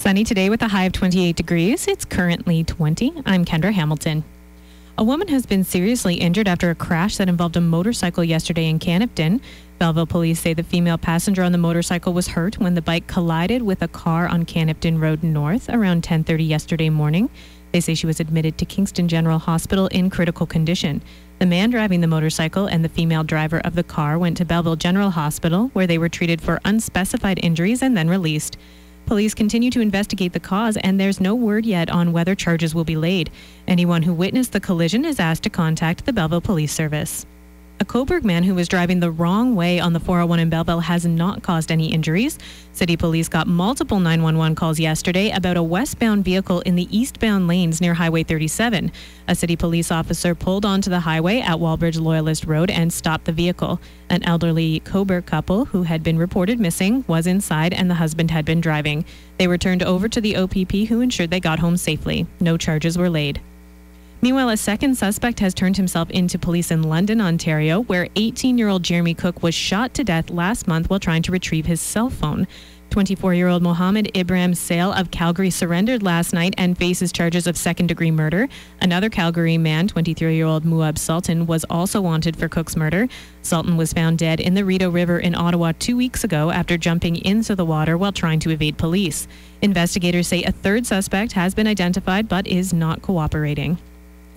Sunny today with a high of 28 degrees. It's currently 20. I'm Kendra Hamilton. A woman has been seriously injured after a crash that involved a motorcycle yesterday in Canipton. Belleville police say the female passenger on the motorcycle was hurt when the bike collided with a car on Canipton Road North around 10:30 yesterday morning. They say she was admitted to Kingston General Hospital in critical condition. The man driving the motorcycle and the female driver of the car went to Belleville General Hospital, where they were treated for unspecified injuries and then released. Police continue to investigate the cause, and there's no word yet on whether charges will be laid. Anyone who witnessed the collision is asked to contact the Belleville Police Service. A Cobourg man who was driving the wrong way on the 401 in Belleville has not caused any injuries. City police got multiple 911 calls yesterday about a westbound vehicle in the eastbound lanes near Highway 37. A city police officer pulled onto the highway at Wallbridge Loyalist Road and stopped the vehicle. An elderly Cobourg couple who had been reported missing was inside, and the husband had been driving. They were turned over to the OPP, who ensured they got home safely. No charges were laid. Meanwhile, a second suspect has turned himself into police in London, Ontario, where 18-year-old Jeremy Cook was shot to death last month while trying to retrieve his cell phone. 24-year-old Mohammed Ibrahim Sale of Calgary surrendered last night and faces charges of second-degree murder. Another Calgary man, 23-year-old Muab Sultan, was also wanted for Cook's murder. Sultan was found dead in the Rideau River in Ottawa 2 weeks ago after jumping into the water while trying to evade police. Investigators say a third suspect has been identified but is not cooperating.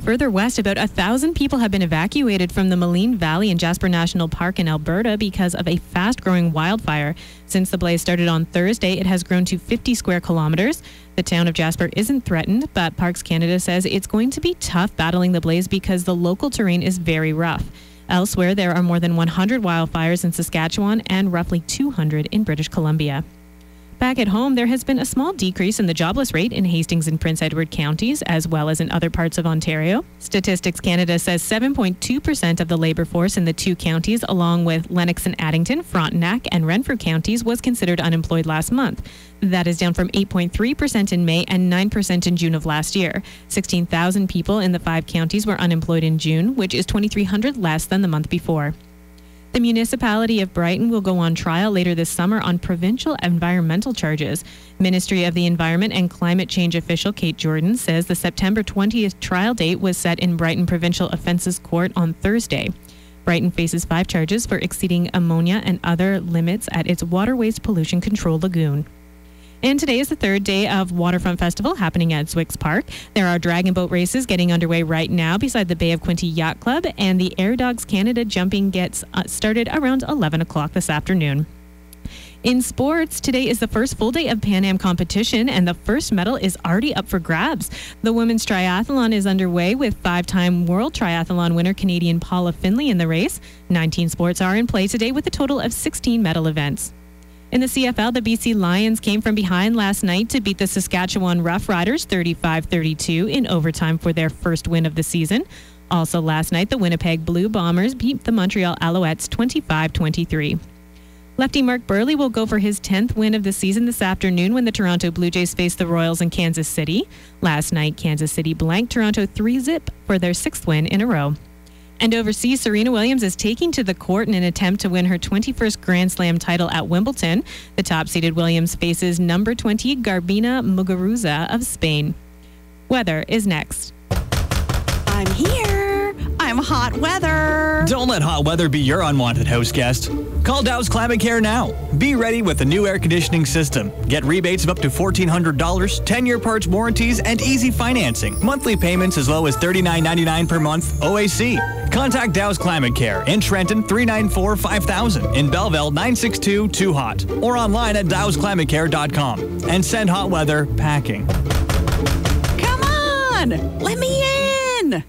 Further west, about 1,000 people have been evacuated from the Moline Valley in Jasper National Park in Alberta because of a fast-growing wildfire. Since the blaze started on Thursday, it has grown to 50 square kilometers. The town of Jasper isn't threatened, but Parks Canada says it's going to be tough battling the blaze because the local terrain is very rough. Elsewhere, there are more than 100 wildfires in Saskatchewan and roughly 200 in British Columbia. Back at home, there has been a small decrease in the jobless rate in Hastings and Prince Edward counties, as well as in other parts of Ontario. Statistics Canada says 7.2% of the labour force in the two counties, along with Lennox and Addington, Frontenac, and Renfrew counties, was considered unemployed last month. That is down from 8.3% in May and 9% in June of last year. 16,000 people in the 5 counties were unemployed in June, which is 2,300 less than the month before. The municipality of Brighton will go on trial later this summer on provincial environmental charges. Ministry of the Environment and Climate Change official Kate Jordan says the September 20th trial date was set in Brighton Provincial Offences Court on Thursday. Brighton faces 5 charges for exceeding ammonia and other limits at its water waste pollution control lagoon. And today is the 3rd day of Waterfront Festival happening at Zwicks Park. There are dragon boat races getting underway right now beside the Bay of Quinte Yacht Club, and the Air Dogs Canada jumping gets started around 11 o'clock this afternoon. In sports, today is the first full day of Pan Am competition, and the first medal is already up for grabs. The women's triathlon is underway with 5-time world triathlon winner Canadian Paula Finley in the race. 19 sports are in play today with a total of 16 medal events. In the CFL, the BC Lions came from behind last night to beat the Saskatchewan Roughriders 35-32 in overtime for their first win of the season. Also last night, the Winnipeg Blue Bombers beat the Montreal Alouettes 25-23. Lefty Mark Burley will go for his 10th win of the season this afternoon when the Toronto Blue Jays face the Royals in Kansas City. Last night, Kansas City blanked Toronto 3-0 for their 6th win in a row. And overseas, Serena Williams is taking to the court in an attempt to win her 21st Grand Slam title at Wimbledon. The top-seeded Williams faces number 20 Garbina Muguruza of Spain. Weather is next. I'm here. I'm hot weather. Don't let hot weather be your unwanted house guest. Call Dow's Climate Care now. Be ready with the new air conditioning system. Get rebates of up to $1,400, 10-year parts warranties, and easy financing. Monthly payments as low as $39.99 per month OAC. Contact Dow's Climate Care in Trenton 394-5000, in Belleville 962-2HOT, or online at dowsclimatecare.com. And send hot weather packing. Come on, let me in.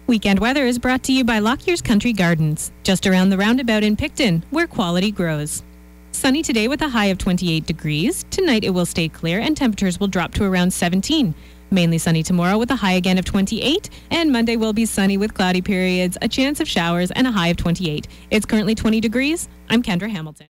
Weekend weather is brought to you by Lockyer's Country Gardens, just around the roundabout in Picton, where quality grows. Sunny today with a high of 28 degrees. Tonight it will stay clear and temperatures will drop to around 17. Mainly sunny tomorrow with a high again of 28. And Monday will be sunny with cloudy periods, a chance of showers, and a high of 28. It's currently 20 degrees. I'm Kendra Hamilton.